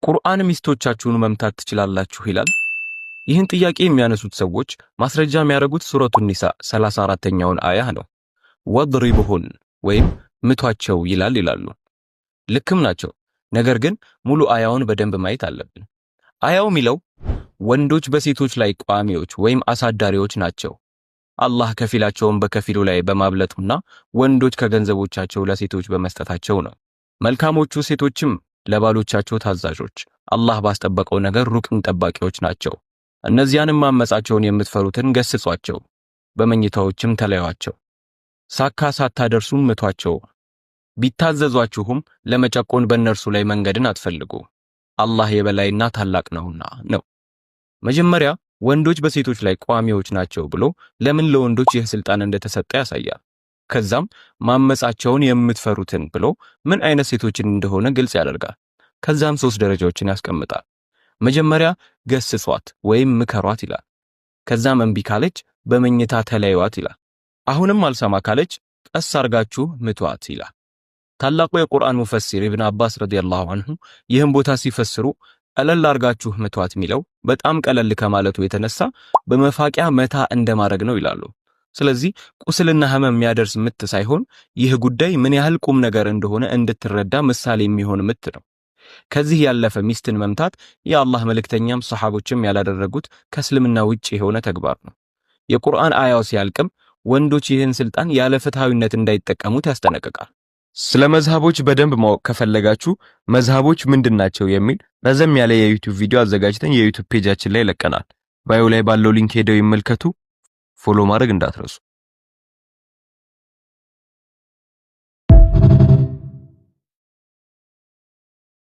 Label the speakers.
Speaker 1: ቁርአን ሚስቶቻችሁን መምታት ትችላላችሁ ይላል? ይህን ጥያቄ የሚያነሱት ሰዎች ማስረጃ የሚያደርጉት ሱረቱ ኒሳ 34ኛውን አያ ነው። ወድሪብሁን ወይም ምቷቸው ይላሉ። ልክም ናቸው። ነገር ግን ሙሉ አያውን በደንብ ማየት አለብን። አያው የሚለው ወንዶች በሴቶች ላይ ቋሚዎች ወይም አሳዳሪዎች ናቸው። አላህ ከፊላቸውን በከፊሉ ላይ በማብለጡና ወንዶች ከገንዘቦቻቸው ለሴቶች በመስጠታቸው ነው። መልካሞቹ ሴቶችም ለባሎቻቸው ታዛዦች፣ አላህ ባስጠበቀው ነገር ሩቅን ጠባቂዎች ናቸው። እነዚያንም ማመጻቸውን የምትፈሩትን ገስጿቸው፣ በመኝታዎችም ተለያዋቸው። ሳካ ሳታደርሱም ምቷቸው። ቢታዘዟችሁም ለመጨቆን በእነርሱ ላይ መንገድን አትፈልጉ፣ አላህ የበላይና ታላቅ ነውና ነው። መጀመሪያ ወንዶች በሴቶች ላይ ቋሚዎች ናቸው ብሎ ለምን ለወንዶች ይህ ስልጣን እንደተሰጠ ያሳያል። ከዛም ማመጻቸውን የምትፈሩትን ብሎ ምን አይነት ሴቶችን እንደሆነ ግልጽ ያደርጋል። ከዛም 3 ደረጃዎችን ያስቀምጣል። መጀመሪያ ገስጿት ወይም ምከሯት ይላል። ከዛም እምቢ ካለች በመኝታ ተለያዩት ይላል። አሁንም አልሰማ ካለች ቀስ አርጋችሁ ምቷት ይላል። ታላቁ የቁርአን ሙፈሲር ኢብኑ አባስ ረዲየላሁ ዐንሁ ይህን ቦታ ሲፈስሩ ቀለል አርጋችሁ ምቷት የሚለው በጣም ቀለል ከማለቱ የተነሳ በመፋቂያ መታ እንደማድረግ ነው ይላሉ። ስለዚህ ቁስልና ህመም የሚያደርስ ምት ሳይሆን ይህ ጉዳይ ምን ያህል ቁም ነገር እንደሆነ እንድትረዳ ምሳሌ የሚሆን ምት ነው። ከዚህ ያለፈ ሚስትን መምታት የአላህ መልእክተኛም ሰሃቦችም ያላደረጉት ከእስልምና ውጪ የሆነ ተግባር ነው። የቁርአን አያው ሲያልቅም ወንዶች ይህን ስልጣን ያለ ፍትሃዊነት እንዳይጠቀሙት ያስጠነቅቃል። ስለ መዝሃቦች በደንብ ማወቅ ከፈለጋችሁ መዝሃቦች ምንድናቸው የሚል ረዘም ያለ የዩቲዩብ ቪዲዮ አዘጋጅተን የዩቲዩብ ፔጃችን ላይ ለቀናል። ባዮ ላይ ባለው ሊንክ ሄደው ይመልከቱ። ፎሎ ማድረግ እንዳትረሱ።